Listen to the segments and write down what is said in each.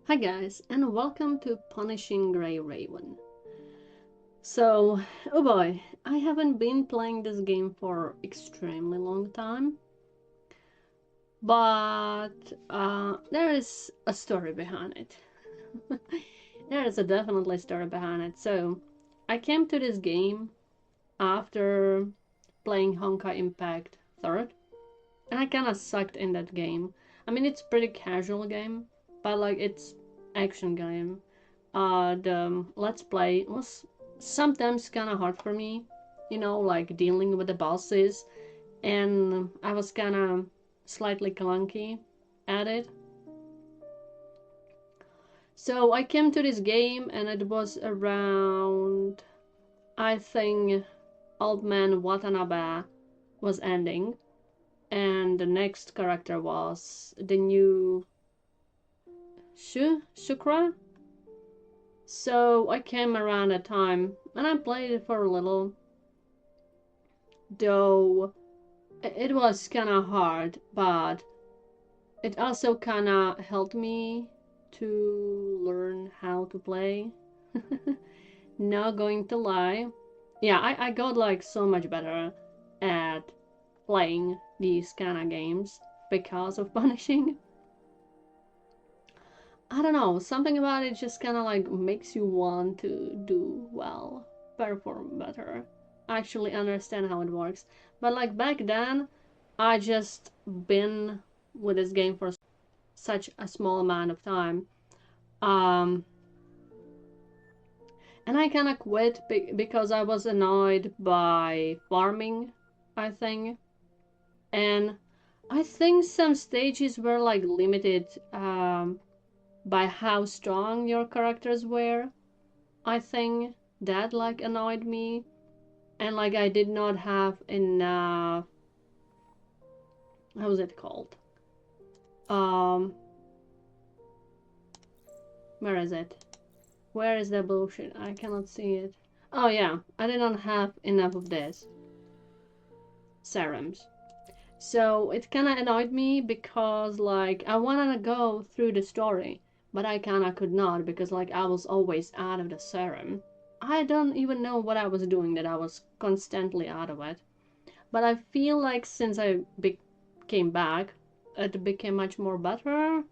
Hi guys, and welcome to Punishing Grey Raven. So, oh boy, I haven't been playing this game for extremely long time, but there is a story behind it. There is a definitely story behind it. So, I came to this game after playing Honkai Impact 3rd, and I kinda sucked in that game. I mean, it's pretty casual game, but like it's action game. The let's play was sometimes kind of hard for me, like dealing with the bosses, and I was kind of slightly clunky at it. So I came to this game, and it was around, I think, Old Man Watanabe was ending, and the next character was the new Shukra. So I came around that time, and I played it for a little, though it was kind of hard, but it also kind of helped me to learn how to play. Not going to lie. Yeah, I got like so much better at playing these kind of games because of punishing. I don't know, something about it just kind of like makes you want to do well, perform better, actually understand how it works. But like back then, I just been with this game for such a small amount of time. Um, and I kind of quit because I was annoyed by farming, I think. And I think some stages were like limited by how strong your characters were. I think that like annoyed me. And like I did not have enough, how's it called? Um, where is it? Where is the bullshit? I cannot see it. Oh yeah, I did not have enough of this serums. So it kind of annoyed me because like I wanted to go through the story, but I kind of could not because like I was always out of the serum. I don't even know what I was doing that I was constantly out of it. But I feel like since I came back, it became much more better.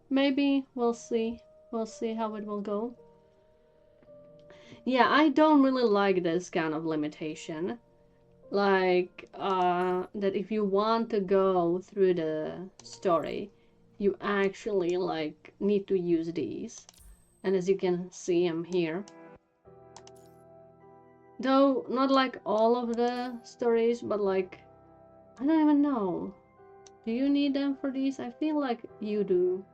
Maybe we'll see. We'll see how it will go. Yeah, I don't really like this kind of limitation. Like, that if you want to go through the story, you actually, like, need to use these. And as you can see, I'm here. Though, not like all of the stories, but like, I don't even know. Do you need them for these? I feel like you do.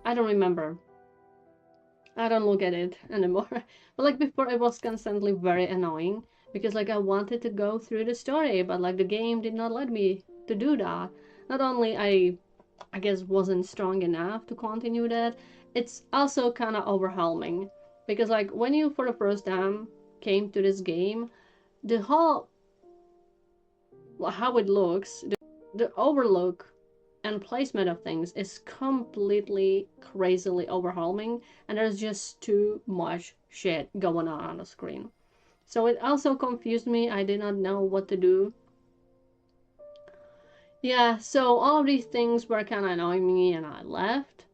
I don't remember. I don't look at it anymore. But like before, it was constantly very annoying because like I wanted to go through the story, but like the game did not let me to do that. Not only I guess wasn't strong enough to continue that, it's also kind of overwhelming because like when you for the first time came to this game, the whole how it looks, the overlook and placement of things is completely crazily overwhelming, and there's just too much shit going on the screen. So it also confused me. I did not know what to do. Yeah, so all of these things were kind of annoying me, and I left.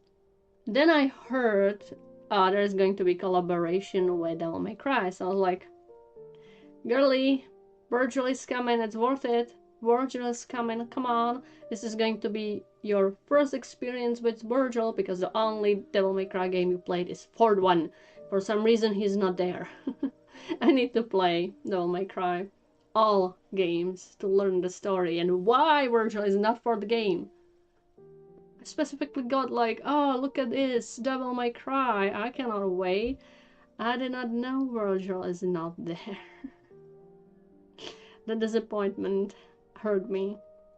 Then I heard there's going to be collaboration with Devil May Cry, so I was like, girly, Virgil is coming, it's worth it. Virgil is coming, come on. This is going to be your first experience with Virgil because the only Devil May Cry game you played is 4th one. For some reason, he's not there. I need to play Devil May Cry. All games to learn the story and why Virgil is not for the game. I specifically got like, oh, look at this, Devil May Cry. I cannot wait. I did not know Virgil is not there. The disappointment hurt me.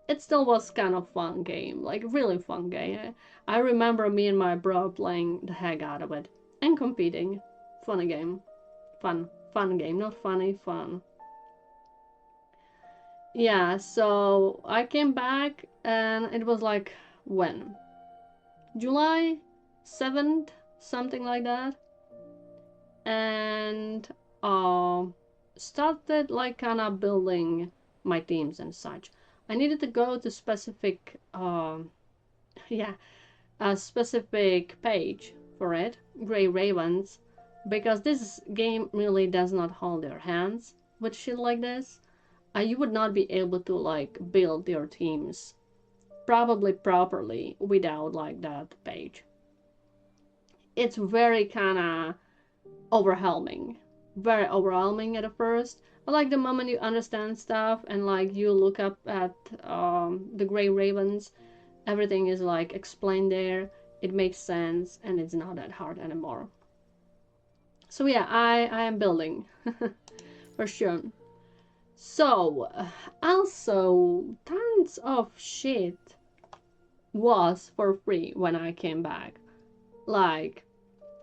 It still was kind of fun game, like really fun game. I remember me and my bro playing the heck out of it and competing. Funny game, fun game, not funny, fun. Yeah, so I came back and it was like when July, 7th, something like that. And started like kind of building my teams and such. I needed to go to specific yeah, a specific page for it, Grey Ravens, because this game really does not hold your hands with shit like this. You would not be able to like build your teams probably properly without like that page. It's very kind of overwhelming, very overwhelming at first. But like the moment you understand stuff and like you look up at the Grey Ravens, everything is like explained there. It makes sense and it's not that hard anymore. So yeah, I am building for sure. So also tons of shit was for free when I came back. Like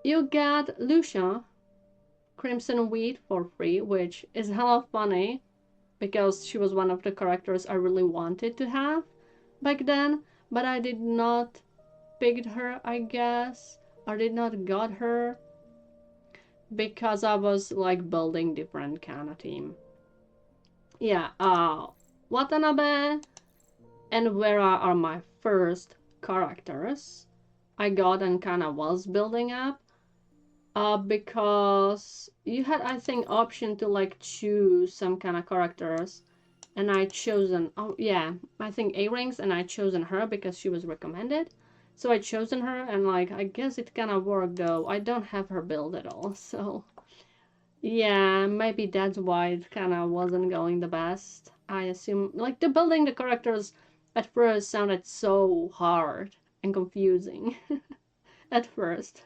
you get Lucia Crimson Wheat for free, which is hella funny because she was one of the characters I really wanted to have back then, but I did not picked her, I guess. I did not got her because I was like building different kind of team. Yeah, Watanabe and Vera are my first characters I got and kind of was building up. Because you had, I think, option to like choose some kind of characters, and I chosen, oh yeah, I think A-Rings, and I chosen her because she was recommended. So I chosen her, and like I guess it kind of worked though. I don't have her build at all, so yeah, maybe that's why it kind of wasn't going the best. I assume like the building the characters at first sounded so hard and confusing at first.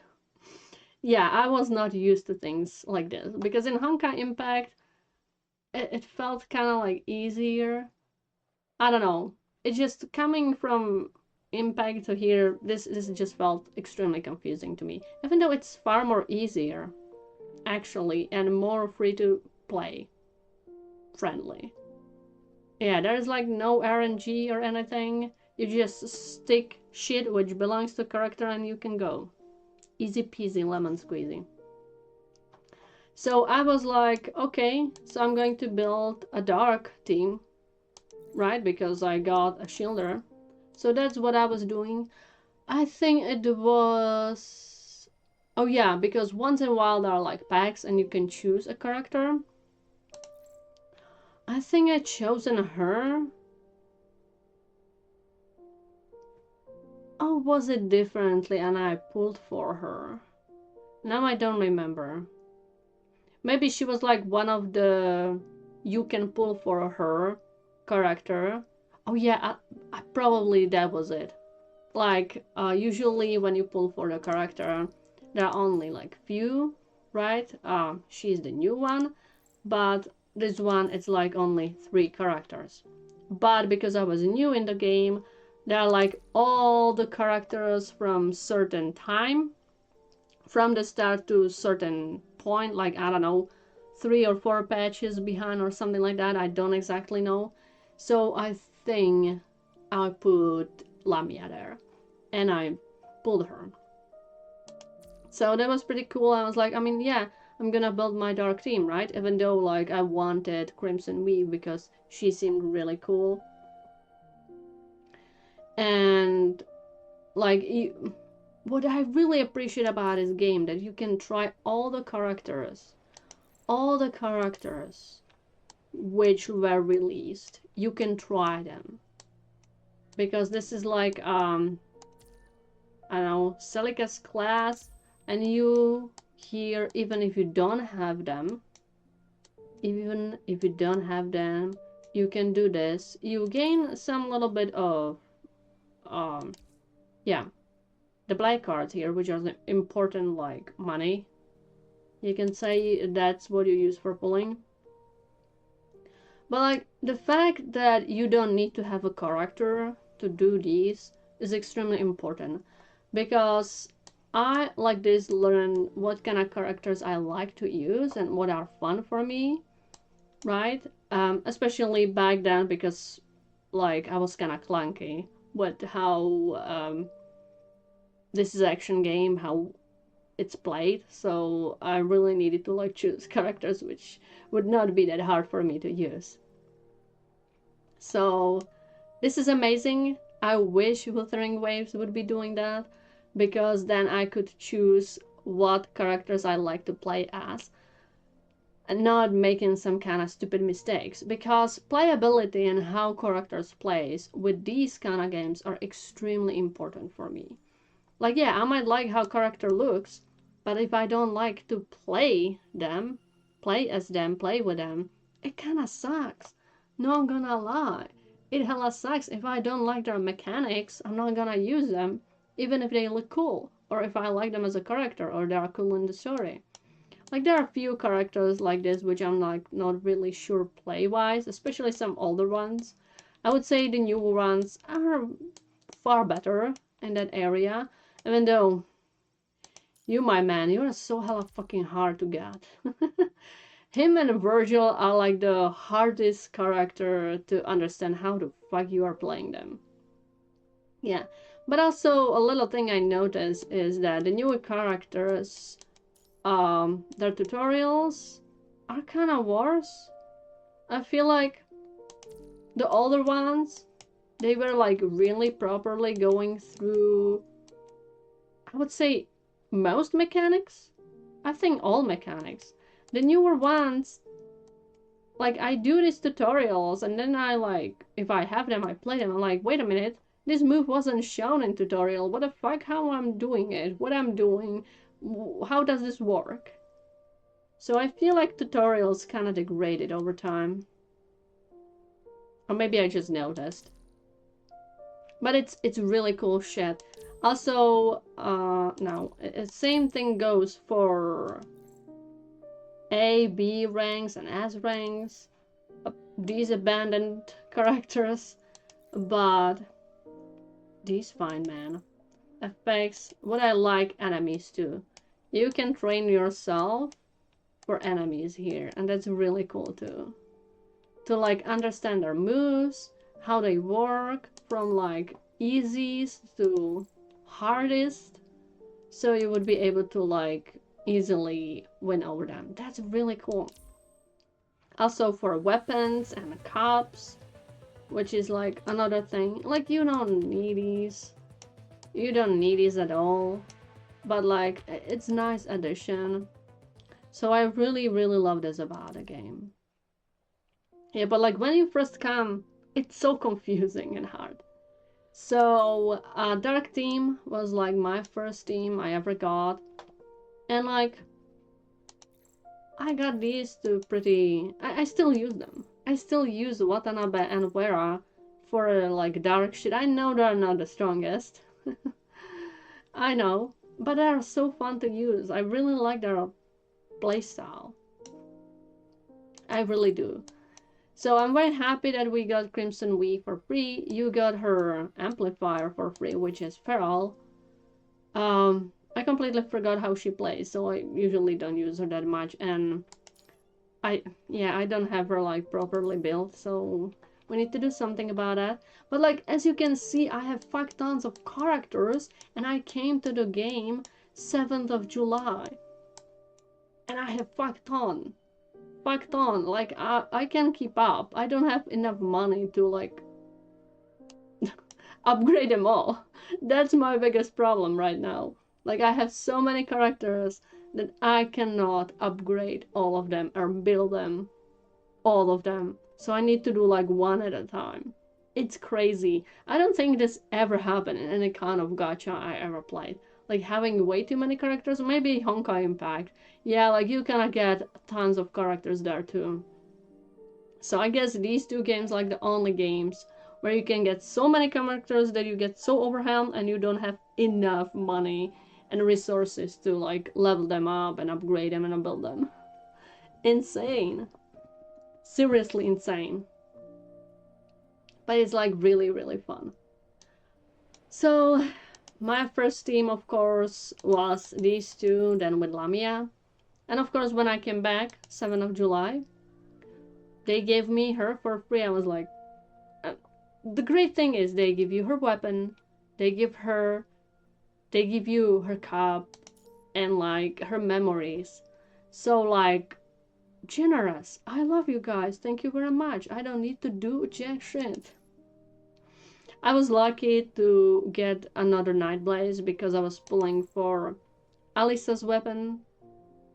Yeah, I was not used to things like this because in Honkai Impact, it felt kind of like easier. I don't know. It just coming from Impact to here, this just felt extremely confusing to me. Even though it's far more easier, actually, and more free to play, friendly. Yeah, there's like no RNG or anything. You just stick shit which belongs to character and you can go. Easy peasy lemon squeezy. So I was like, okay, so I'm going to build a dark team, right? Because I got a shielder. So that's what I was doing. I think it was... Oh yeah, because once in a while there are like packs and you can choose a character. I think I chosen her. Oh, was it differently and I pulled for her? Now I don't remember. Maybe she was like one of the you can pull for her character. Oh yeah, probably that was it. Like usually when you pull for the character, there are only like few, right? She's the new one, but this one it's like only 3 characters. But because I was new in the game, there are like all the characters from certain time, from the start to certain point, like I don't know, 3 or 4 patches behind or something like that. I don't exactly know. So I think I put Lamia there and I pulled her. So that was pretty cool. I was like, I mean, yeah, I'm gonna build my dark team, right? Even though like I wanted Crimson Weave because she seemed really cool. And like what I really appreciate about this game that you can try all the characters which were released. You can try them because this is like I don't know, Celica's class, and you here, even if you don't have them, you can do this. You gain some little bit of yeah, the black cards here, which are important like money. You can say that's what you use for pulling. But like the fact that you don't need to have a character to do these is extremely important because I like this learn what kind of characters I like to use and what are fun for me, right? Especially back then because like I was kind of clunky with how this is action game, how it's played, so I really needed to like choose characters which would not be that hard for me to use. So this is amazing. I wish Wuthering Waves would be doing that, because then I could choose what characters I like to play as and not making some kind of stupid mistakes, because playability and how characters plays with these kind of games are extremely important for me. Like, yeah, I might like how character looks, but if I don't like to play them, play as them, play with them, it kind of sucks. No, I'm gonna lie. It hella sucks. If I don't like their mechanics, I'm not gonna use them, even if they look cool, or if I like them as a character, or they are cool in the story. Like, there are a few characters like this which I'm like not really sure play-wise, especially some older ones. I would say the newer ones are far better in that area, even though you, my man, you're so hella fucking hard to get. Him and Virgil are like the hardest character to understand how the fuck you are playing them. Yeah, but also a little thing I noticed is that the newer characters, their tutorials are kind of worse. I feel like the older ones, they were like really properly going through, I would say, most mechanics. I think all mechanics. The newer ones, like, I do these tutorials and then I like, if I have them, I play them. I'm like, wait a minute, this move wasn't shown in tutorial. What the fuck? How I'm doing it? What I'm doing? How does this work? So I feel like tutorials kind of degraded over time. Or maybe I just noticed. But it's really cool shit. Also, no, same thing goes for A, B ranks and S ranks. These abandoned characters. But these fine, man. Effects. What I like enemies too. You can train yourself for enemies here, and that's really cool too. To like understand their moves, how they work, from like easiest to hardest, so you would be able to like easily win over them. That's really cool. Also for weapons and cups, which is like another thing. Like, you don't need these. You don't need these at all. But like, it's nice addition. So I really, really love this about the game. Yeah, but like when you first come, it's so confusing and hard. So Dark Team was like my first team I ever got. And like, I got these two pretty... I still use them. I still use Watanabe and Vera for like dark shit. I know they're not the strongest. I know. But they're so fun to use. I really like their playstyle. I really do. So I'm very happy that we got Crimson Wii for free. You got her amplifier for free, which is Feral. I completely forgot how she plays, so I usually don't use her that much. And I don't have her like properly built, so we need to do something about that. But like, as you can see, I have fuck tons of characters, and I came to the game 7th of July. And I have fuck ton. Fuck ton. Like, I can keep up. I don't have enough money to like upgrade them all. That's my biggest problem right now. Like, I have so many characters that I cannot upgrade all of them or build them, all of them. So I need to do like one at a time. It's crazy. I don't think this ever happened in any kind of gacha I ever played. Like, having way too many characters, maybe Honkai Impact. Yeah, like, you cannot get tons of characters there too. So I guess these two games like the only games where you can get so many characters that you get so overwhelmed and you don't have enough money and resources to like level them up and upgrade them and build them. Insane. Seriously insane. But it's like really, really fun. So my first team, of course, was these two, then with Lamia. And of course, when I came back, 7th of July, they gave me her for free. I was like, the great thing is they give you her weapon, they give her they give you her cup and like her memories. So like generous. I love you guys. Thank you very much. I don't need to do jack shit. I was lucky to get another Nightblaze because I was pulling for Alisa's weapon,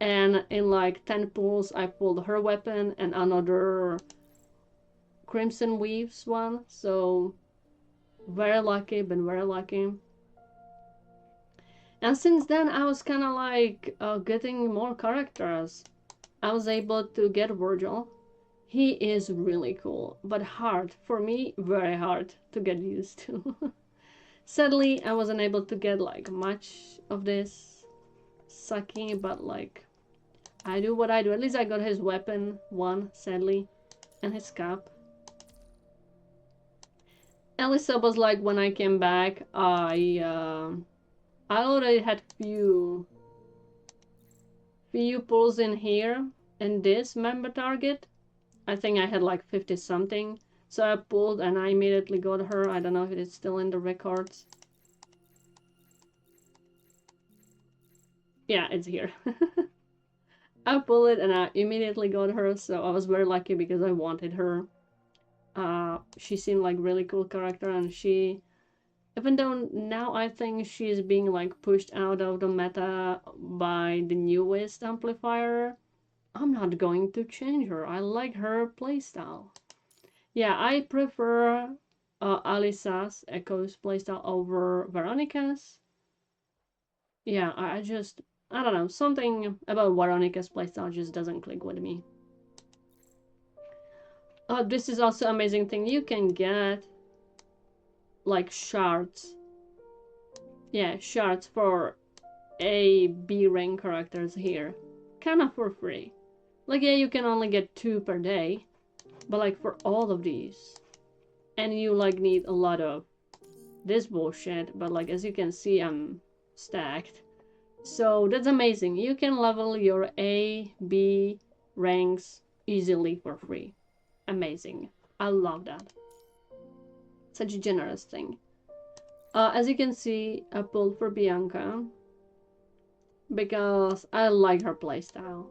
and in like 10 pulls I pulled her weapon and another Crimson Waves one, so very lucky, been very lucky. And since then I was kind of like getting more characters. I was able to get Virgil. He is really cool, but hard, for me, very hard to get used to. Sadly, I wasn't able to get like much of this sucky, but like, I do what I do. At least I got his weapon, one, sadly, and his cup. Elisa was like, when I came back, I already had few pulls in here, in this member target. I think I had like 50 something. So I pulled and I immediately got her. I don't know if it is still in the records. Yeah, it's here. I pulled it and I immediately got her, so I was very lucky because I wanted her. She seemed like really cool character, and she, even though now I think she's being like pushed out of the meta by the newest amplifier, I'm not going to change her. I like her playstyle. Yeah, I prefer Alisa's Echo's playstyle over Veronica's. Yeah, I just, I don't know, something about Veronica's playstyle just doesn't click with me. This is also amazing thing. You can get like shards. Yeah, shards for A, B rank characters here. Kind of for free. Like, yeah, you can only get 2 per day. But like for all of these. And you like need a lot of this bullshit. But like, as you can see, I'm stacked. So that's amazing. You can level your A, B ranks easily for free. Amazing. I love that. Such a generous thing. As you can see, I pulled for Bianca because I like her playstyle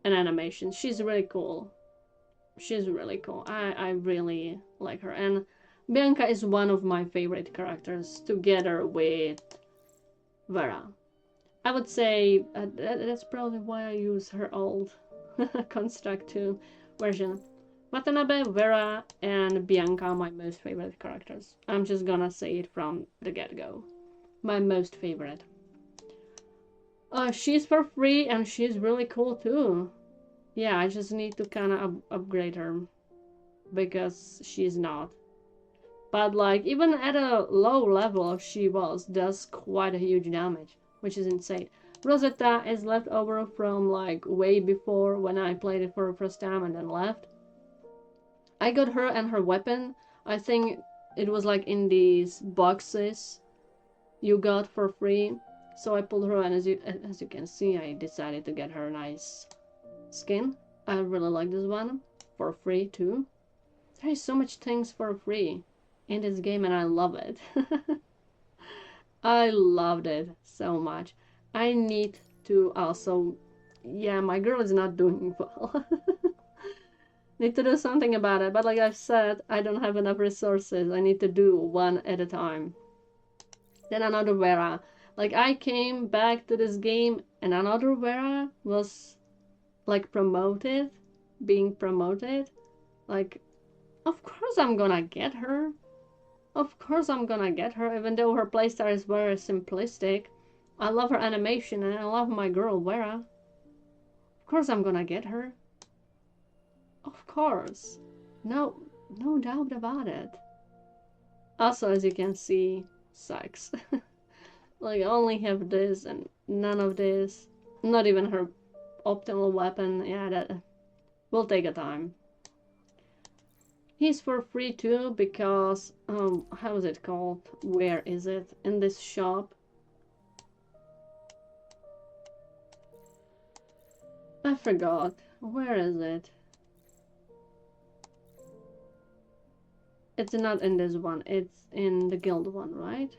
and animation. She's really cool. She's really cool. I really like her. And Bianca is one of my favorite characters together with Vera. I would say that's probably why I use her old Construct 2 version. Watanabe, Vera, and Bianca are my most favorite characters. I'm just gonna say it from the get-go. My most favorite. She's for free and she's really cool too. Yeah, I just need to kind of upgrade her because she's not. But like, even at a low level, she does quite a huge damage, which is insane. Rosetta is left over from like way before when I played it for the first time and then left. I got her and her weapon. I think it was like in these boxes you got for free. So I pulled her, and as you can see, I decided to get her a nice skin. I really like this one for free too. There is so much things for free in this game, and I love it. I loved it so much. I need to also, yeah, my girl is not doing well. Need to do something about it, but like I've said, I don't have enough resources. I need to do one at a time. Then another Vera. Like, I came back to this game and another Vera was like promoted, being promoted. Like, of course I'm gonna get her. Of course I'm gonna get her, even though her playstyle is very simplistic. I love her animation and I love my girl Vera. Of course I'm gonna get her. Of course. No doubt about it. Also, as you can see, sucks. Like, I only have this and none of this. Not even her optimal weapon. Yeah, that will take a time. He's for free too because, how is it called? Where is it? In this shop. I forgot. Where is it? It's not in this one. It's in the guild one, right?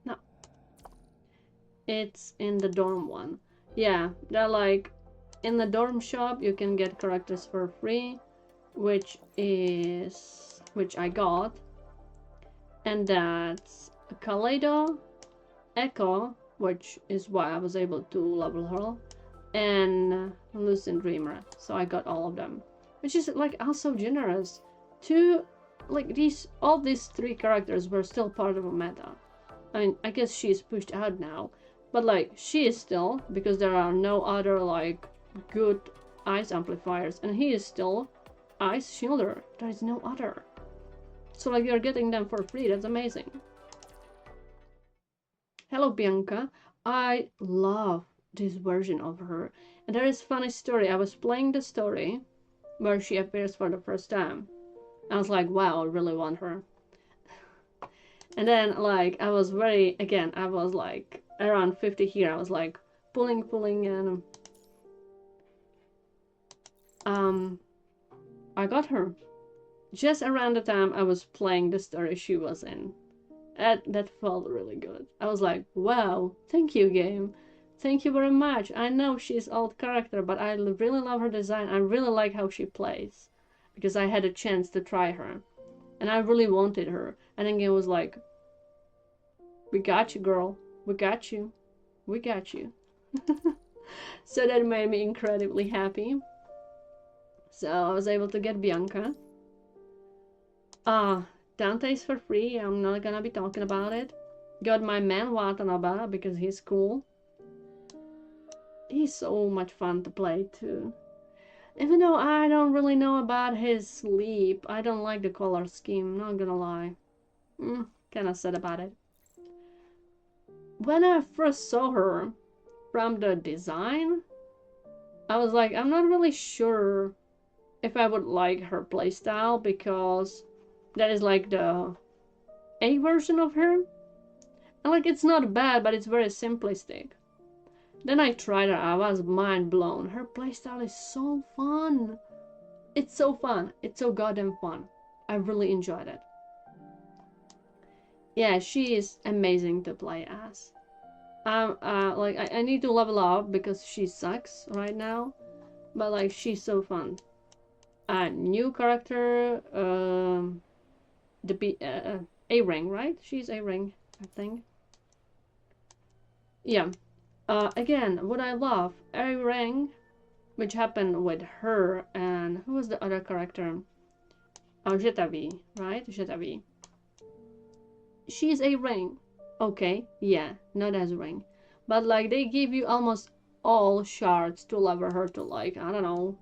No. it's in the dorm one. Yeah, they're like in the dorm shop you can get characters for free, which I got, and that's Kaleido, Echo, which is why I was able to level her, and Lucid Dreamer. So I got all of them, which is like also generous. Two, like all these three characters were still part of a meta. I mean, I guess she's pushed out now, but like she is still, because there are no other like good ice amplifiers, and he is still ice shielder. There is no other. So like you're getting them for free. That's amazing. Hello, Bianca. I love this version of her. And there is a funny story. I was playing the story where she appears for the first time. I was like, wow, I really want her. And then, like, I was like around 50 here. I was like pulling, and I got her. Just around the time I was playing the story she was in. That felt really good. I was like, wow, thank you, game. Thank you very much. I know she's old character, but I really love her design. I really like how she plays. Because I had a chance to try her. And I really wanted her. And then game was like, we got you, girl. We got you. We got you. So that made me incredibly happy. So I was able to get Bianca. Dante's for free. I'm not gonna be talking about it. Got my man Watanabe because he's cool. He's so much fun to play too. Even though I don't really know about his sleep, I don't like the color scheme, not gonna lie. Kinda sad about it. When I first saw her from the design, I was like, I'm not really sure if I would like her playstyle because that is like the A version of her. And like it's not bad, but it's very simplistic. Then I tried her, I was mind blown. Her playstyle is so fun. It's so fun. It's so goddamn fun. I really enjoyed it. Yeah, she is amazing to play as. Like I need to level up because she sucks right now. But like she's so fun. New character, A-Ring, right? She's A-Ring, I think. Yeah. Again, what I love, A-Ring, which happened with her and who was the other character? Oh, Jetavi, right? Jetavi. She's A-Ring. Okay, yeah, not as ring. But like they give you almost all shards to level her to like, I don't know,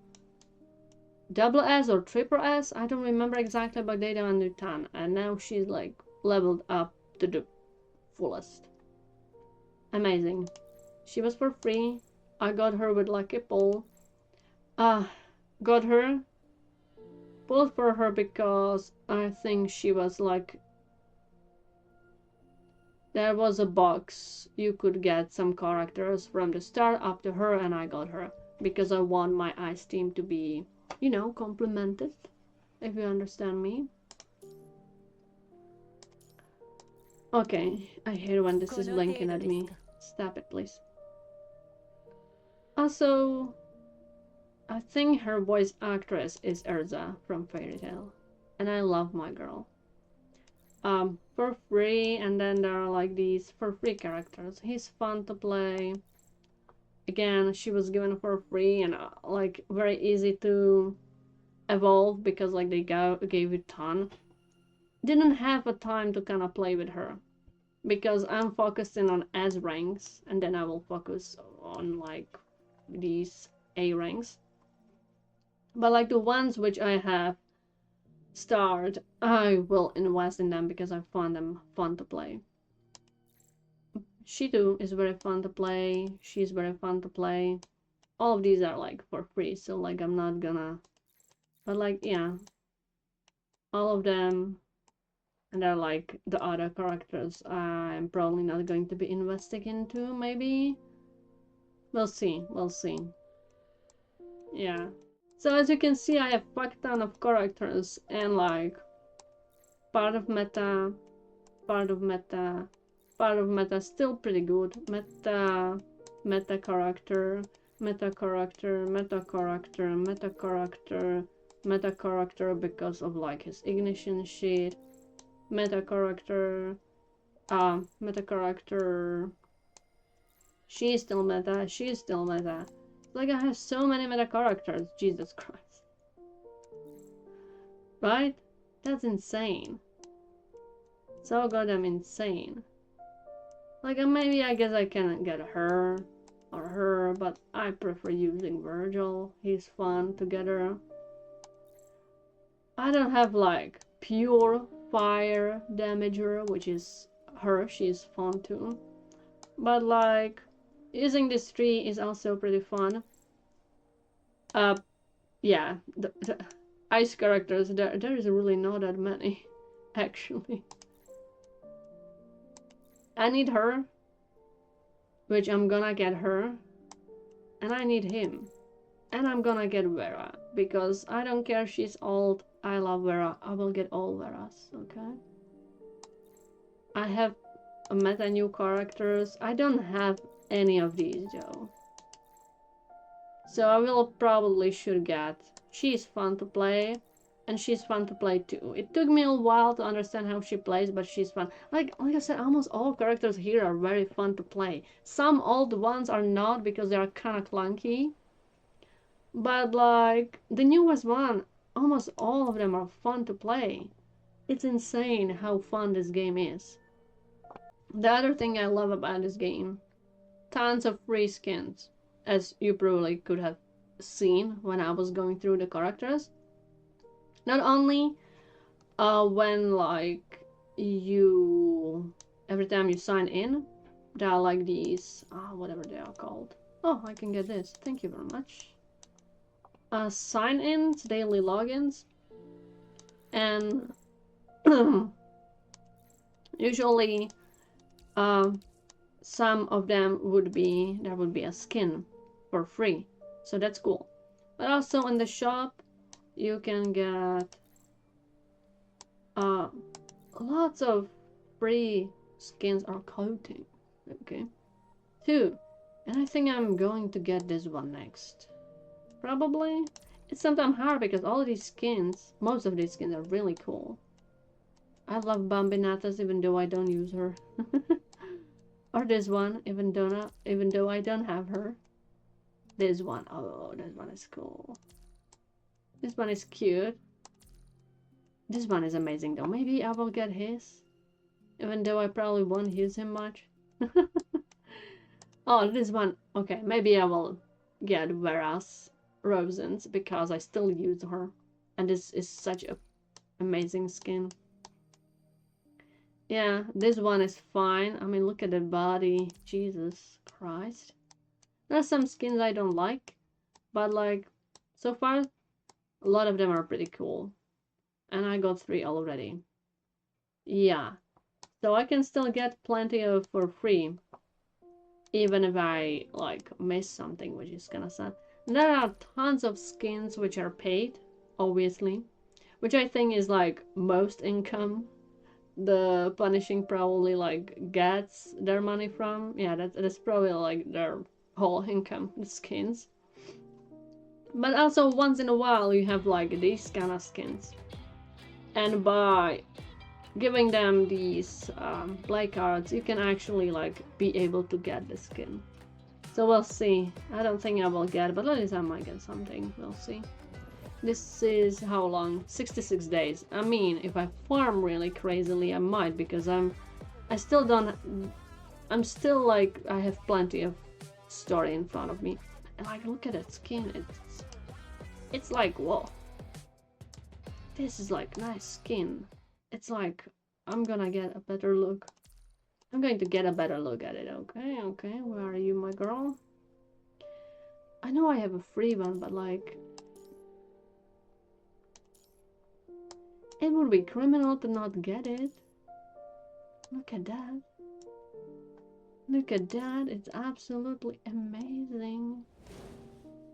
double S or triple S, I don't remember exactly, but they don't do 10. And now she's like leveled up to the fullest. Amazing. She was for free. I got her with lucky pull. Got her. Pulled for her because I think she was like... There was a box. You could get some characters from the start up to her and I got her. Because I want my ice team to be, you know, complemented. If you understand me. Okay, I hate when this is blinking at me. Stop it, please. Also, I think her voice actress is Erza from Fairy Tail. And I love my girl. For free, and then there are like these for free characters. He's fun to play. Again, she was given for free and like very easy to evolve because like they gave it ton. Didn't have a time to kind of play with her because I'm focusing on S ranks and then I will focus on like these A ranks. But like the ones which I have starred, I will invest in them because I find them fun to play. She too is very fun to play. She's very fun to play. All of these are like for free, so like I'm not gonna... But like, yeah. All of them. And they're like the other characters I'm probably not going to be investing into, maybe? We'll see, we'll see. Yeah. So as you can see, I have a fuck ton of characters and like part of meta, part of meta, still pretty good. Meta character, meta character, meta character, meta character, meta character because of like his ignition shit. Meta character, meta character. She's still meta, she's still meta. Like I have so many meta characters, Jesus Christ. Right? That's insane. So goddamn insane. Like maybe I guess I can get her or her, but I prefer using Virgil. He's fun together. I don't have like pure fire damager, which is her, she's fun too. But like using this tree is also pretty fun. Yeah, the ice characters, there is really not that many, actually. I need her, which I'm gonna get her, and I need him. And I'm gonna get Vera, because I don't care she's old, I love Vera, I will get all Veras, okay? I have a meta new characters, I don't have any of these though. So I will probably should get, she's fun to play, and she's fun to play too. It took me a while to understand how she plays, but she's fun. Like I said, almost all characters here are very fun to play. Some old ones are not because they are kind of clunky. But like the newest one, almost all of them are fun to play. It's insane how fun this game is. The other thing I love about this game, tons of free skins, as you probably could have seen when I was going through the characters. Not only when like you every time you sign in, there are like these whatever they are called. Oh, I can get this. Thank you very much. Sign-ins, daily logins, and usually some of them would be there would be a skin for free, so that's cool. But also in the shop you can get lots of free skins or coating. Okay, two, and I think I'm going to get this one next. Probably. It's sometimes hard because all of these skins, most of these skins are really cool. I love Bambinatas even though I don't use her. Or this one, even though I don't have her. This one, oh, this one is cool. This one is cute. This one is amazing though. Maybe I will get his, even though I probably won't use him much. Oh, this one, okay, maybe I will get Vera's Rosens because I still use her, and this is such a amazing skin. Yeah, this one is fine. I mean, look at the body. Jesus Christ. There's some skins I don't like, but like so far a lot of them are pretty cool, and I got 3 already. Yeah, so I can still get plenty of for free, even if I like miss something, which is kind of sad. There are tons of skins which are paid, obviously, which I think is like most income the Punishing probably like gets their money from. Yeah, that's probably like their whole income, the skins. But also once in a while you have like these kind of skins, and by giving them these play cards you can actually like be able to get the skin. So we'll see. I don't think I will get, but at least I might get something. We'll see. This is how long? 66 days. I mean, if I farm really crazily, I might, because I'm still like, I have plenty of story in front of me. And like, look at that skin. It's like, whoa. This is like nice skin. It's like, I'm gonna get a better look. I'm going to get a better look at it, okay? Okay, where are you, my girl? I know I have a free one, but like... it would be criminal to not get it. Look at that. Look at that, it's absolutely amazing.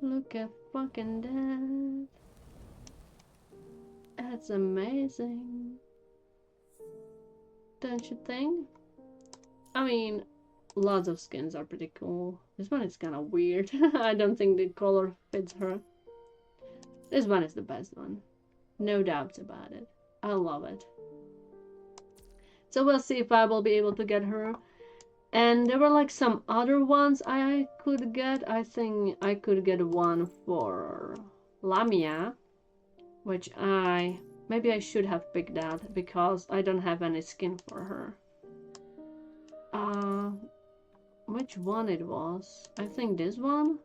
Look at fucking that. That's amazing. Don't you think? I mean, lots of skins are pretty cool. This one is kind of weird. I don't think the color fits her. This one is the best one. No doubts about it. I love it. So we'll see if I will be able to get her. And there were like some other ones I could get. I think I could get one for Lamia, which maybe I should have picked that because I don't have any skin for her. Which one it was? I think this one.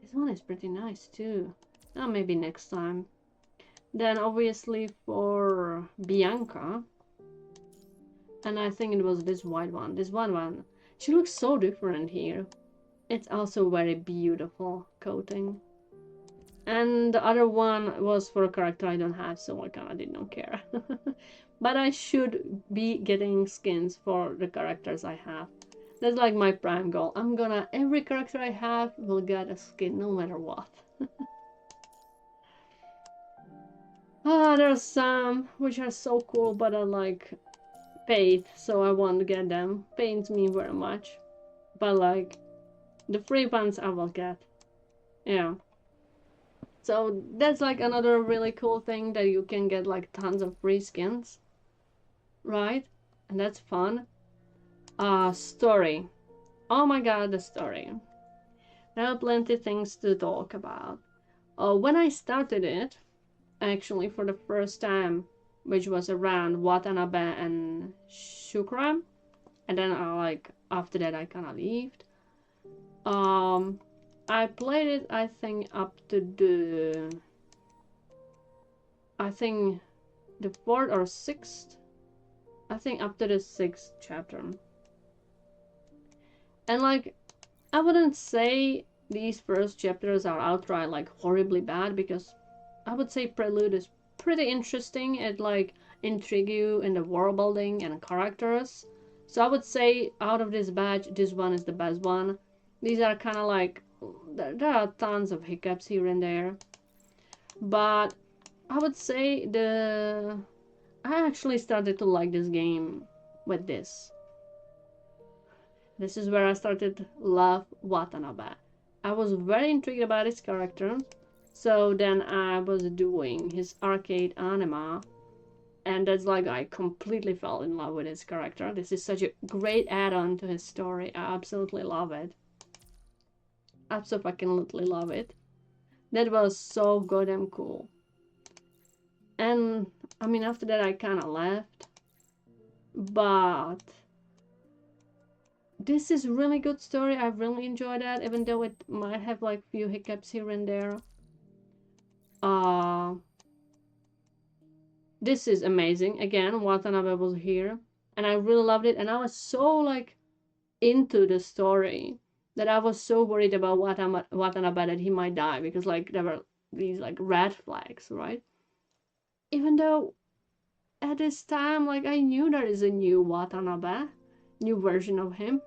This one is pretty nice too. Oh, maybe next time. Then obviously for Bianca. And I think it was this white one. This one. She looks so different here. It's also very beautiful coating. And the other one was for a character I don't have, so I kinda did not care. But I should be getting skins for the characters I have. That's like my prime goal. Every character I have will get a skin no matter what. There's some which are so cool, but are like paid, so I won't get them. Pains me very much. But like, the free ones I will get. Yeah. So that's like another really cool thing, that you can get like tons of free skins. Right? And that's fun. Story. Oh my god, the story. There are plenty of things to talk about. When I started it, actually for the first time, which was around Watanabe and Shukra, and then after that I kind of left. I played it, I think, up to the 4th or 6th. I think up to the 6th chapter. And like, I wouldn't say these first chapters are outright like horribly bad, because I would say Prelude is pretty interesting. It like intrigue you in the world building and characters. So I would say out of this batch, this one is the best one. These are kind of like, there are tons of hiccups here and there, but I would say I actually started to like this game with this. This is where I started to love Watanabe. I was very intrigued about his character, so then I was doing his arcade anima, and that's like I completely fell in love with his character. This is such a great add-on to his story. I absolutely love it. Absolutely love it. That was so goddamn cool. And I mean, after that I kind of left, but this is really good story. I really enjoyed that, even though it might have like few hiccups here and there. This is amazing. Again, Watanabe was here, and I really loved it, and I was so like into the story that I was so worried about Watanabe that he might die, because like there were these like red flags, right? Even though at this time, like, I knew there is a new Watanabe, new version of him,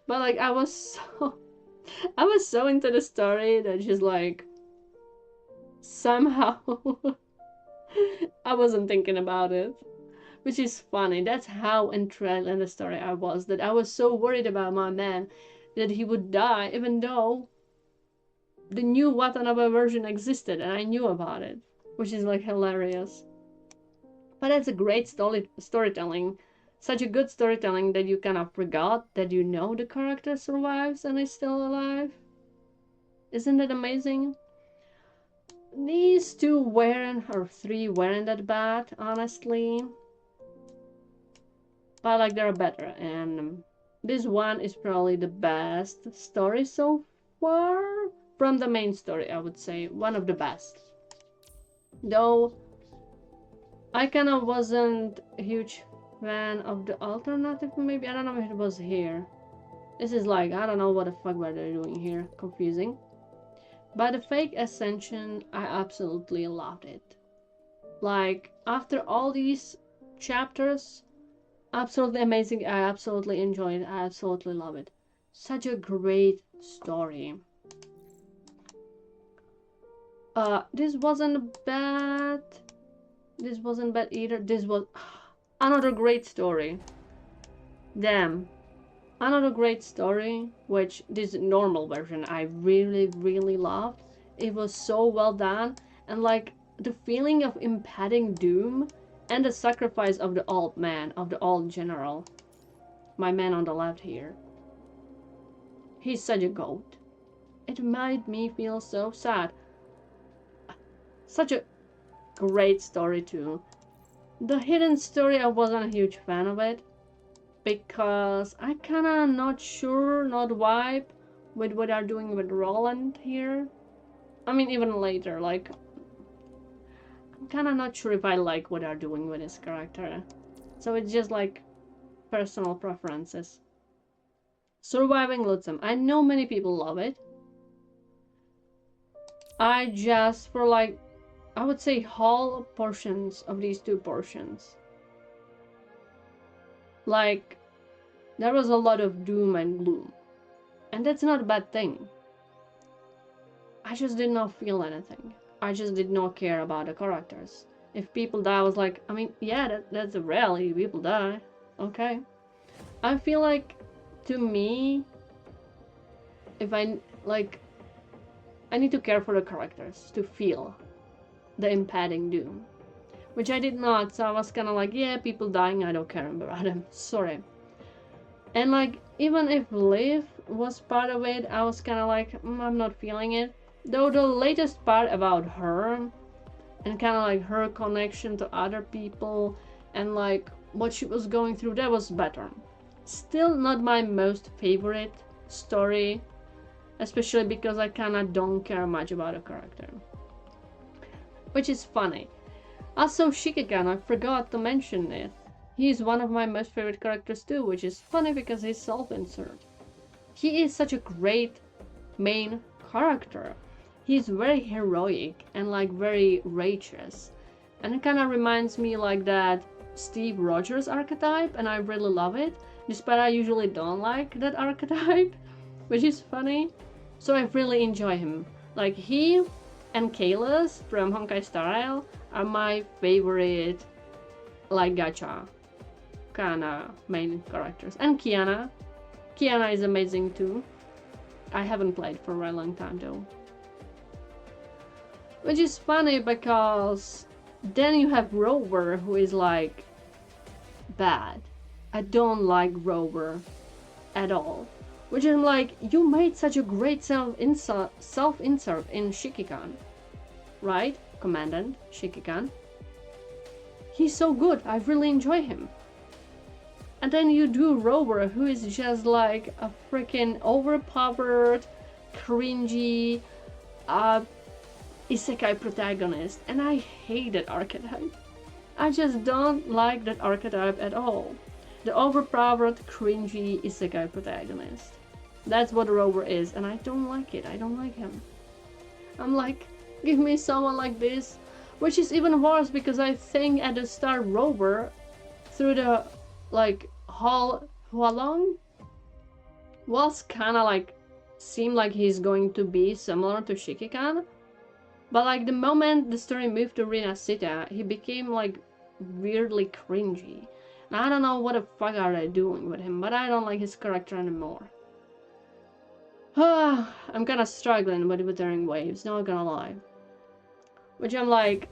but like I was so into the story that just like somehow I wasn't thinking about it, which is funny. That's how enthralled in the story I was, that I was so worried about my man that he would die, even though the new Watanabe version existed and I knew about it, which is like hilarious. But that's a great storytelling. Such a good storytelling that you kind of forgot that you know the character survives and is still alive. Isn't that amazing? These 2 weren't, or 3 weren't that bad, honestly. But like, they're better, and this one is probably the best story so far. From the main story, I would say one of the best. Though I kind of wasn't a huge fan of the alternative, maybe. I don't know if it was here. This is like, I don't know what the fuck were they doing here. Confusing. But the fake ascension, I absolutely loved it. Like, after all these chapters, absolutely amazing. I absolutely enjoy it. I absolutely love it. Such a great story. This wasn't bad. This wasn't bad either. This was another great story. Damn. Another great story, which this normal version I really loved. It was so well done, and like the feeling of impending doom and the sacrifice of the old man, of the old general. My man on the left here. He's such a goat. It made me feel so sad. Such a great story too. The hidden story, I wasn't a huge fan of it because I kinda not sure, not vibe with what they're doing with Roland here. I mean, even later, like, I'm kinda not sure if I like what they're doing with his character. So it's just like personal preferences. Surviving Lutzum. I know many people love it. I just, for like, I would say whole portions of these two portions. Like, there was a lot of doom and gloom. And that's not a bad thing. I just did not feel anything. I just did not care about the characters. If people die, I was like, I mean, yeah, that's a reality. People die. Okay. I feel like, to me, if I, like, I need to care for the characters to feel the impending doom. Which I did not, so I was kind of like, yeah, people dying, I don't care about them. Sorry. And like, even if Liv was part of it, I was kind of like, I'm not feeling it. Though the latest part about her and kind of like her connection to other people and like what she was going through, that was better. Still not my most favorite story, especially because I kind of don't care much about a character. Which is funny. Also, Shikigan, I forgot to mention it. He's one of my most favorite characters too, which is funny because he's self-insert. He is such a great main character. He's very heroic and like very righteous. And it kind of reminds me like that Steve Rogers archetype, and I really love it. Despite I usually don't like that archetype, which is funny. So I really enjoy him. Like he and Kalos from Honkai Star Rail are my favorite like gacha kinda main characters. And Kiana. Kiana is amazing too. I haven't played for a very long time though. Which is funny because then you have Rover who is like bad. I don't like Rover at all. Which I'm like, you made such a great self-insert in Shikikan. Right? Commandant Shikikan. He's so good, I really enjoy him. And then you do Rover, who is just like a freaking overpowered, cringy, isekai protagonist. And I hate that archetype. I just don't like that archetype at all. The overpowered, cringy isekai protagonist. That's what Rover is, and I don't like it. I don't like him. I'm like, give me someone like this. Which is even worse because I think at the start Rover, through the like whole Hualong, was kinda like, seemed like he's going to be similar to Shikikan. But like the moment the story moved to Rina Sita, he became like weirdly cringy. And I don't know what the fuck are they doing with him, but I don't like his character anymore. I'm kinda struggling with Wuthering Waves, not gonna lie. Which I'm like,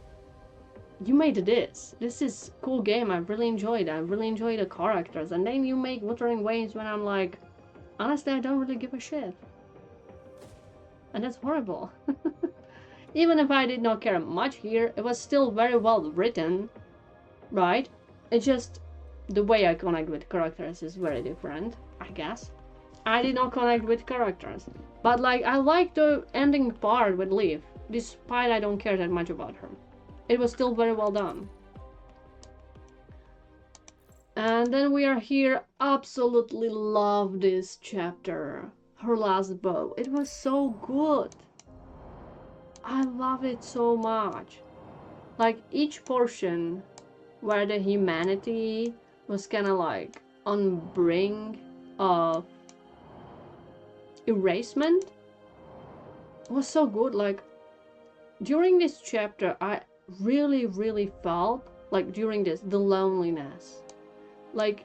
you made this. This is a cool game. I really enjoyed it. I really enjoy the characters. And then you make Wuthering Waves when I'm like, honestly, I don't really give a shit. And that's horrible. Even if I did not care much here, it was still very well written, right? It's just the way I connect with characters is very different, I guess. I did not connect with characters. But like, I like the ending part with Liv, despite I don't care that much about her. It was still very well done. And then we are here. Absolutely love this chapter. Her last bow. It was so good. I love it so much. Like each portion where the humanity was kind of like on brink of erasement was so good. Like during this chapter, I really felt like during this the loneliness. Like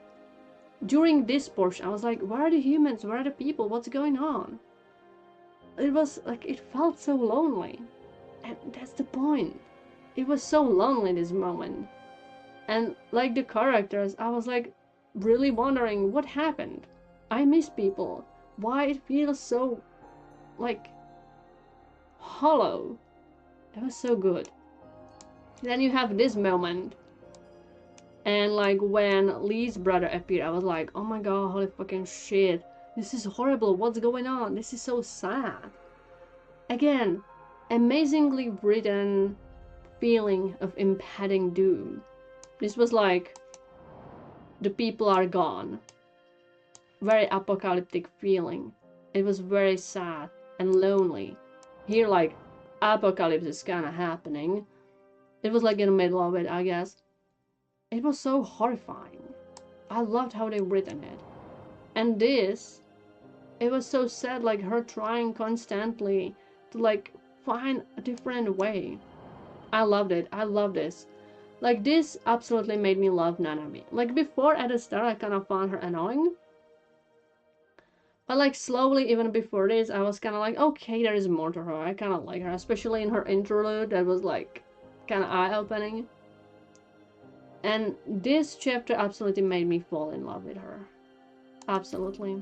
during this portion, I was like, where are the humans? Where are the people? What's going on? It was like, it felt so lonely. And that's the point. It was so lonely this moment. And like the characters, I was like really wondering what happened. I miss people. Why it feels so like hollow. It was so good. Then you have this moment. And like when Lee's brother appeared, I was like, oh my god, holy fucking shit. This is horrible. What's going on? This is so sad. Again, amazingly written feeling of impending doom. This was like, the people are gone. Very apocalyptic feeling. It was very sad and lonely. Here, like, apocalypse is kind of happening. It was like in the middle of it, I guess. It was so horrifying. I loved how they written it. And this, it was so sad, like her trying constantly to like find a different way. I loved it. I love this. Like this absolutely made me love Nanami. Like before at the start I kind of found her annoying. But like slowly even before this I was kind of like, okay, there is more to her. I kind of like her, especially in her interlude that was like kind of eye-opening. And this chapter absolutely made me fall in love with her. Absolutely.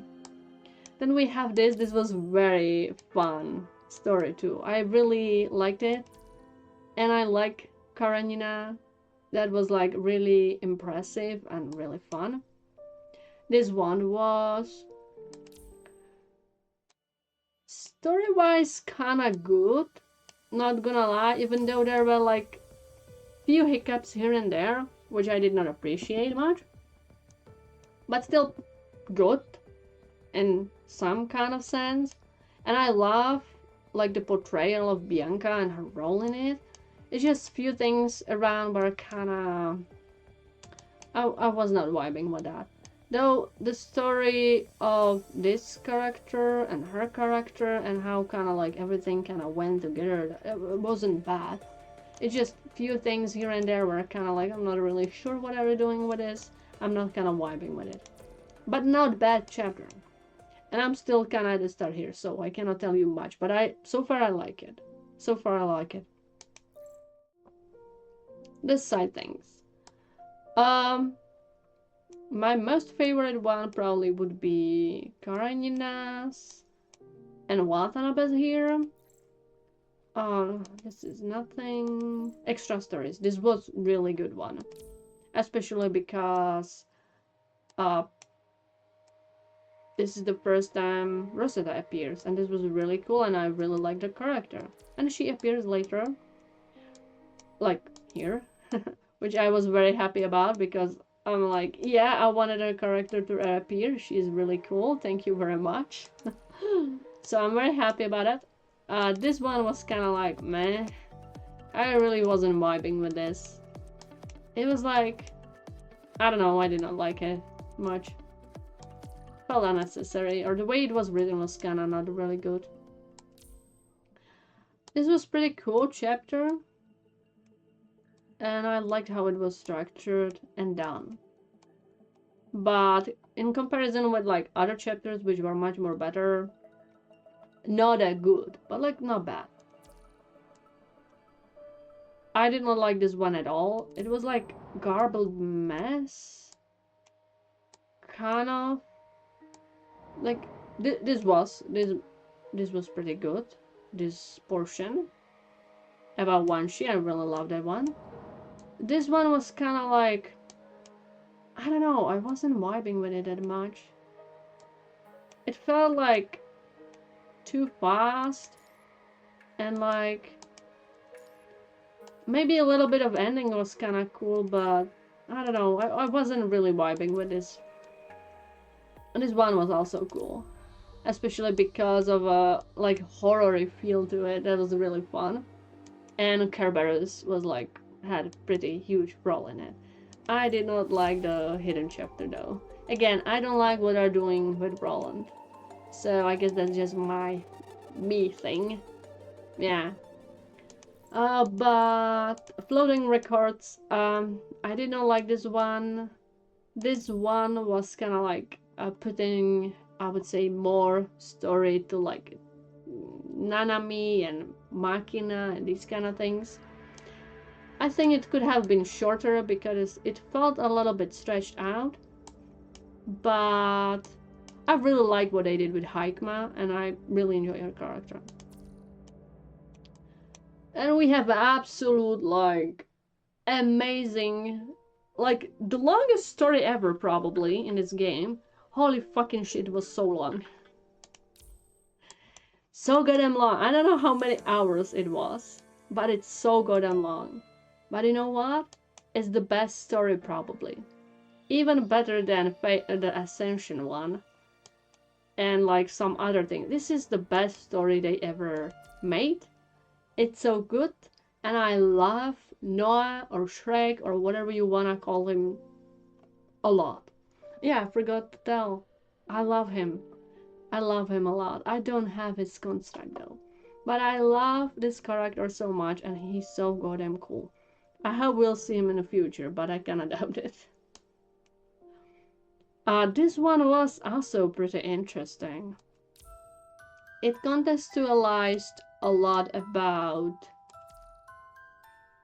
Then we have this. This was very fun story too. I really liked it. And I like Karenina. That was like really impressive and really fun. This one was story-wise kinda good. Not gonna lie, even though there were like few hiccups here and there, which I did not appreciate much. But still good in some kind of sense. And I love like the portrayal of Bianca and her role in it. It's just few things around where kinda I was not vibing with that. Though the story of this character and her character and how kinda like everything kinda went together, it wasn't bad. It's just few things here and there where kinda like I'm not really sure what are we doing with this. I'm not kinda vibing with it. But not bad chapter. And I'm still kinda at the start here, so I cannot tell you much. But so far I like it. So far I like it. The side things. My most favorite one probably would be Karenina's and Watanabe's here. This is nothing. Extra stories. This was really good one. Especially because this is the first time Rosetta appears, and this was really cool, and I really like the character. And she appears later, like here, which I was very happy about because I'm like, yeah, I wanted her character to appear. She's really cool. Thank you very much. So I'm very happy about it. This one was kind of like, meh. I really wasn't vibing with this. It was like, I don't know, I did not like it much. Felt unnecessary, or the way it was written was kind of not really good. This was pretty cool chapter. And I liked how it was structured and done. But in comparison with like other chapters which were much more better, not that good, but like not bad. I did not like this one at all. It was like garbled mess. Kind of. Like this was pretty good. This portion about Wanshi, I really love that one. This one was kind of like, I don't know, I wasn't vibing with it that much. It felt like too fast, and like maybe a little bit of ending was kind of cool, but I don't know, I wasn't really vibing with this. And this one was also cool, especially because of a like horror feel to it. That was really fun. And Kerberos was like had a pretty huge role in it. I did not like the hidden chapter though. Again, I don't like what they're doing with Roland. So I guess that's just me thing. Yeah. But floating records, I did not like this one This one was kind of like putting, I would say, more story to like Nanami and Machina and these kind of things. I think it could have been shorter because it felt a little bit stretched out. But I really like what they did with Haikma, and I really enjoy her character. And we have absolute, like, amazing, like, the longest story ever, probably, in this game. Holy fucking shit, it was so long. So goddamn long. I don't know how many hours it was, but it's so goddamn long. But you know what? It's the best story, probably. Even better than the Ascension one. And like some other thing. This is the best story they ever made. It's so good. And I love Noah or Shrek or whatever you wanna call him a lot. Yeah, I forgot to tell. I love him. I love him a lot. I don't have his construct though. But I love this character so much and he's so goddamn cool. I hope we'll see him in the future, but I kinda doubt it. This one was also pretty interesting. It contextualized a lot about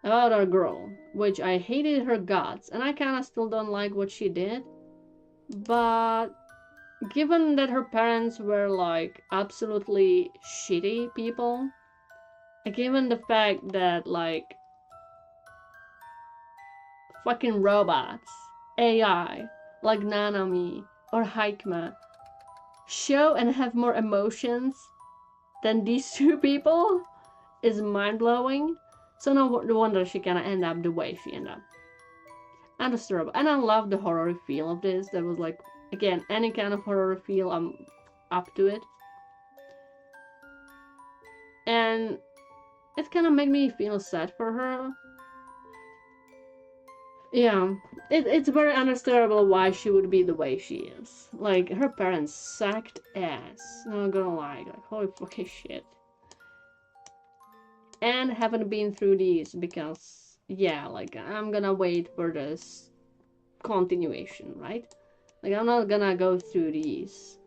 our girl, which I hated her guts, and I kinda still don't like what she did. But given that her parents were like absolutely shitty people, given the fact that like fucking robots, AI, like Nanami or Haikma, show and have more emotions than these two people is mind-blowing. So no wonder she kinda end up the way she ended up. Understandable. And I love the horror feel of this. That was like, again, any kind of horror feel, I'm up to it. And it kind of made me feel sad for her. Yeah, it's very understandable why she would be the way she is. Like, her parents sucked ass. Not gonna lie, like, holy fucking shit. And haven't been through these because, yeah, like, I'm gonna wait for this continuation, right? Like, I'm not gonna go through these,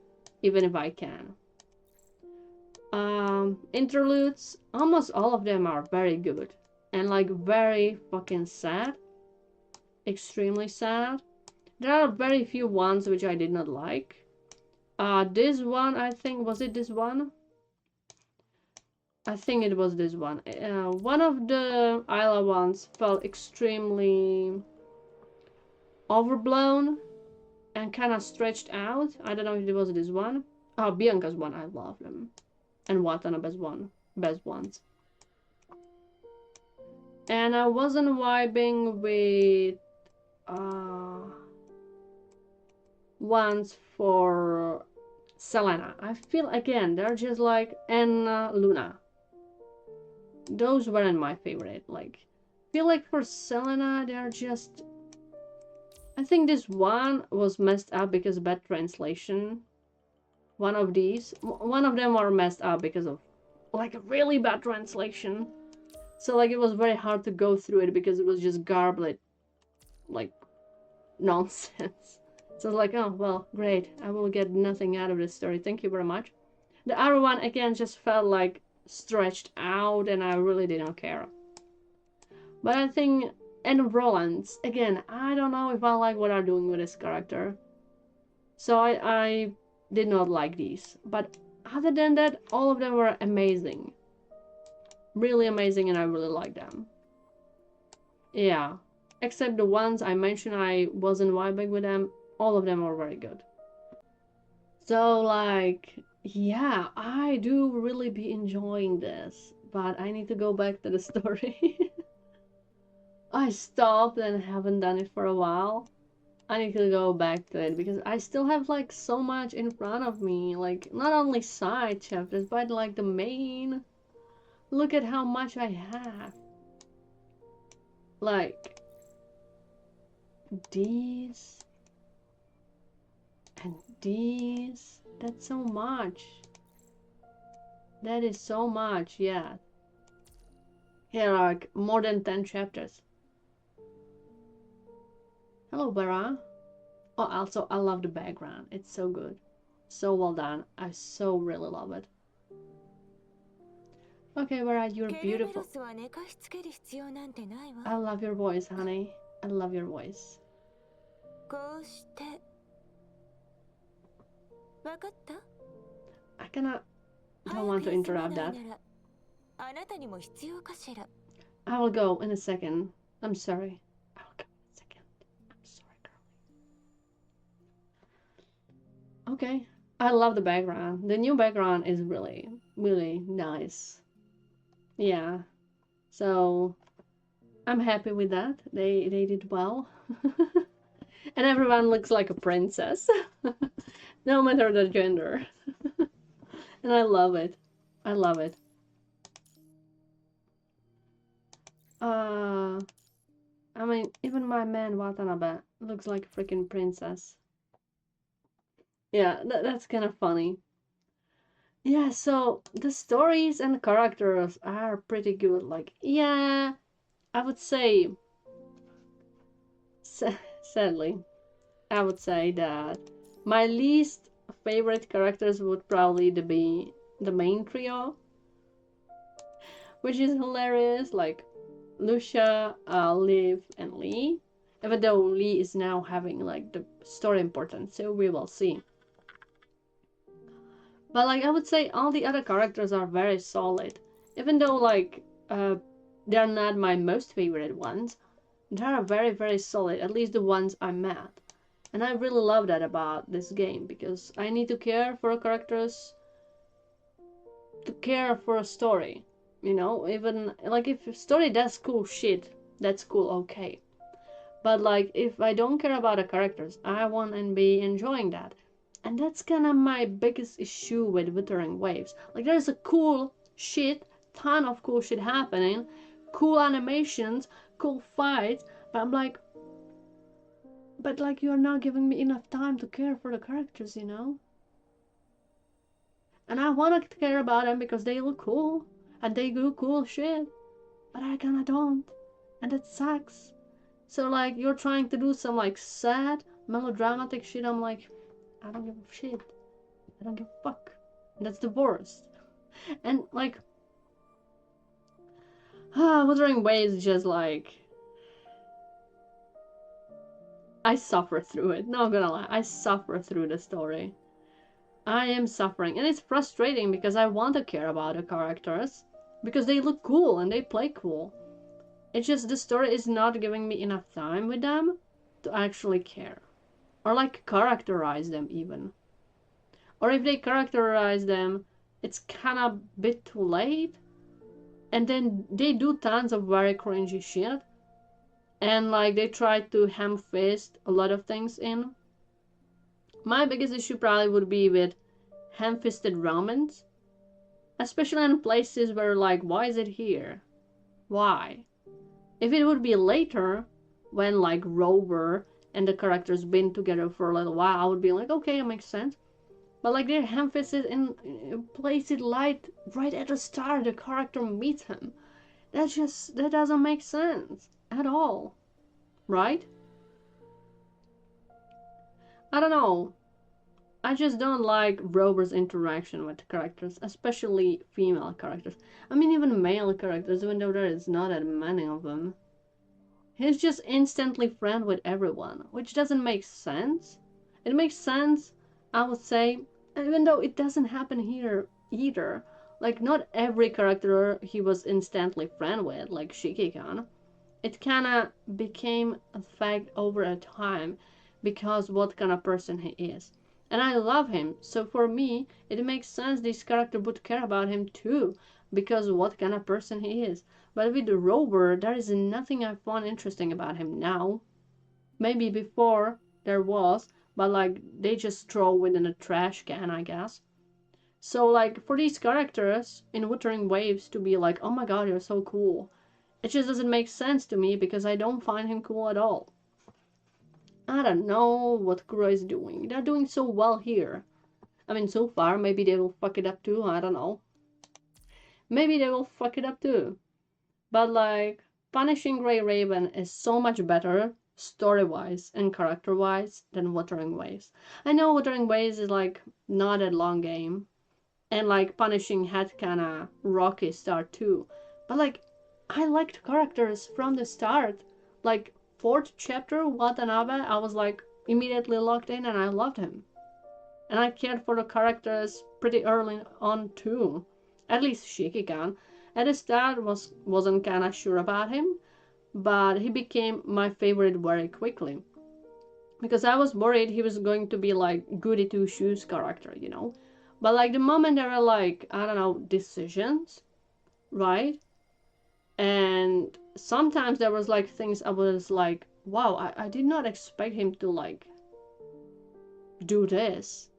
even if I can. Interludes, almost all of them are very good. And, like, very fucking sad. Extremely sad. There are very few ones which I did not like. This one, I think, was it this one? I think it was this one. One of the Isla ones felt extremely overblown and kind of stretched out. I don't know if it was this one. Oh, Bianca's one, I love them. And Watanabe's one, best ones. And I wasn't vibing with ones for Selena. I feel again they're just like Anna Luna. Those weren't my favorite. Like, I feel like for Selena they're just. I think this one was messed up because of bad translation. One of them were messed up because of like a really bad translation. So like it was very hard to go through it because it was just garbage, like nonsense. So I was like, oh well, great. I will get nothing out of this story. Thank you very much. The other one again just felt like stretched out, and I really didn't care. But I think, and Roland's again, I don't know if I like what I'm doing with this character. So I did not like these. But other than that, all of them were amazing. Really amazing, and I really like them. Yeah. Except the ones I mentioned I wasn't vibing with them, all of them are very good. So like, yeah, I do really be enjoying this, but I need to go back to the story. I stopped and haven't done it for a while. I need to go back to it because I still have like so much in front of me, like not only side chapters, but like the main. Look at how much I have. Like these and these. That's so much. That is so much, yeah. Here are like more than 10 chapters. Hello, Bara. Oh, also, I love the background. It's so good. So well done. I so really love it. Okay, where are you? Beautiful. I love your voice, honey. I love your voice. I cannot. Don't want to interrupt that. I will go in a second. I'm sorry. I will go in a second. I'm sorry, girl. Okay. I love the background. The new background is really, really nice. Yeah. So I'm happy with that. They did well. And everyone looks like a princess. No matter the gender. And I love it. I love it. I mean, even my man Watanabe looks like a freaking princess. Yeah, that's kind of funny. Yeah, so the stories and characters are pretty good. Like, yeah, I would say, sadly, I would say that my least favorite characters would probably be the main trio, which is hilarious. Like Lucia, Liv, and Lee. Even though Lee is now having like the story importance, so we will see. But like I would say all the other characters are very solid. Even though like they're not my most favorite ones, they are very very solid, at least the ones I met. And I really love that about this game because I need to care for characters to care for a story. You know, even like if a story does cool shit, that's cool, okay. But like if I don't care about the characters, I want to be enjoying that. And that's kind of my biggest issue with Wuthering Waves. Like there's a cool shit, ton of cool shit happening, cool animations, cool fights, but I'm like, but like you're not giving me enough time to care for the characters, you know? And I want to care about them because they look cool and they do cool shit, but I kinda don't. And it sucks. So like you're trying to do some like sad, melodramatic shit, I'm like, I don't give a shit. I don't give a fuck. And that's the worst. And like, Wuthering Waves is just like, I suffer through it. Not gonna lie, I suffer through the story. I am suffering, and it's frustrating because I want to care about the characters because they look cool and they play cool. It's just the story is not giving me enough time with them to actually care or like characterize them even. Or if they characterize them, it's kind of a bit too late. And then they do tons of very cringy shit. And like they try to ham fist a lot of things in. My biggest issue probably would be with ham fisted romance. Especially in places where like, why is it here? Why? If it would be later, when like Rover and the characters been together for a little while, I would be like, okay, it makes sense. But like their emphasis in place it light right at the start, the character meets him. That doesn't make sense at all, right? I don't know. I just don't like Rover's interaction with the characters, especially female characters. I mean, even male characters, even though there is not that many of them. He's just instantly friend with everyone, which doesn't make sense. It makes sense, I would say, even though it doesn't happen here either. Like, not every character he was instantly friend with, like Shiki-kan. It kinda became a fact over a time because what kind of person he is. And I love him, so for me, it makes sense this character would care about him too, because what kind of person he is. But with the Rover, there is nothing I find interesting about him now. Maybe before there was, but like they just throw it in a trash can, I guess. So like for these characters in Wuthering Waves to be like, oh my god, you're so cool. It just doesn't make sense to me because I don't find him cool at all. I don't know what Kuro is doing. They're doing so well here. I mean, so far, maybe they will fuck it up too. I don't know. Maybe they will fuck it up too. But like, punishing Grey Raven is so much better story-wise and character-wise than Wuthering Waves. I know Wuthering Waves is like not a long game, and like Punishing had kinda rocky start too, but like I liked characters from the start. Like fourth chapter Watanabe, I was like immediately locked in and I loved him. And I cared for the characters pretty early on too. At least Shikikan. At the start wasn't kinda sure about him, but he became my favorite very quickly. Because I was worried he was going to be like goody two shoes character, you know. But like the moment there were like, I don't know, decisions, right? And sometimes there was like things I was like, wow, I did not expect him to like do this,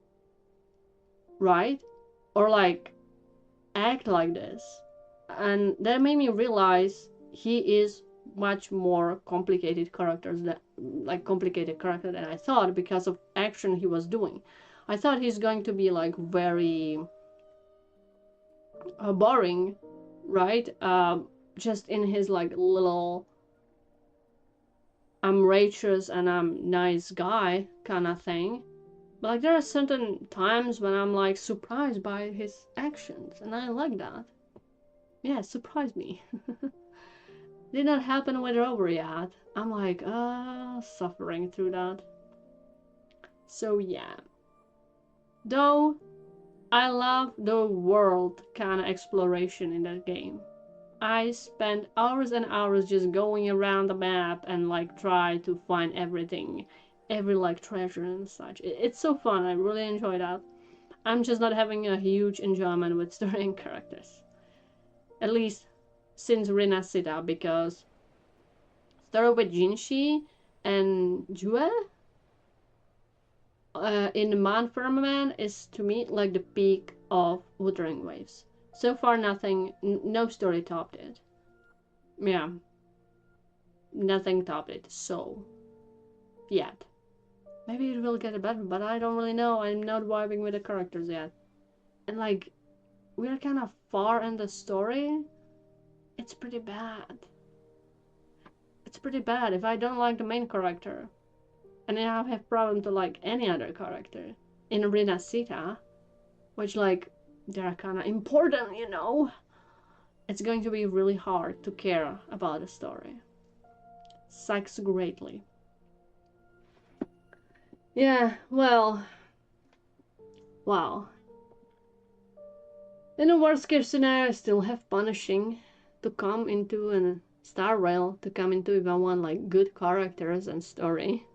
right? Or like act like this. And that made me realize he is much more complicated characters that like complicated character than I thought because of action he was doing. I thought he's going to be like very boring, right? Just in his like little I'm righteous and I'm nice guy kind of thing. But like there are certain times when I'm like surprised by his actions and I like that. Yeah, surprise me. Did not happen with Rover yet. I'm like, suffering through that. So yeah. Though I love the world kind of exploration in that game. I spent hours and hours just going around the map and like try to find everything, every like treasure and such. It's so fun. I really enjoy that. I'm just not having a huge enjoyment with story and characters. At least since Rinasita, because story with Jinshi and Jue in the Man Firmament is to me like the peak of Wuthering Waves. So far, nothing, no story topped it. Yeah, nothing topped it. So, yet. Maybe it will get better, but I don't really know. I'm not vibing with the characters yet. And like, we're kind of far in the story. It's pretty bad. It's pretty bad if I don't like the main character. And I have problem to like any other character. In Rinasita, which like, they're kind of important, you know? It's going to be really hard to care about the story. Sucks greatly. Yeah, well, wow. In the worst case scenario, I still have Punishing to come into and Star Rail to come into if I want like good characters and story.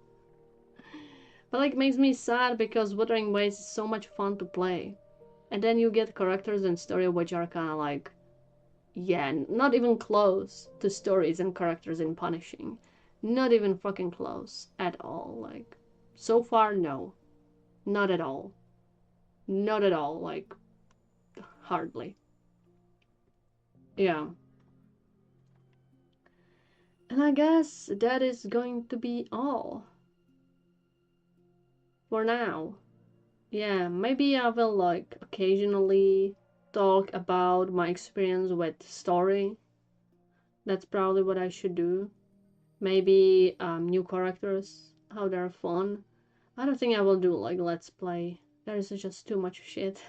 But like makes me sad because Wuthering Waves is so much fun to play. And then you get characters and story which are kind of like, yeah, not even close to stories and characters in Punishing. Not even fucking close at all. Like, so far, no. Not at all. Not at all. Like, hardly. Yeah. And I guess that is going to be all for now. Yeah, maybe I will like occasionally talk about my experience with story. That's probably what I should do. Maybe new characters, how they're fun. I don't think I will do like let's play. There is just too much shit.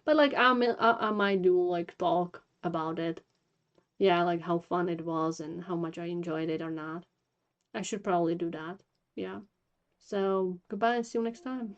But like I might do like talk about it. Yeah, like how fun it was and how much I enjoyed it or not. I should probably do that. Yeah. So goodbye and see you next time.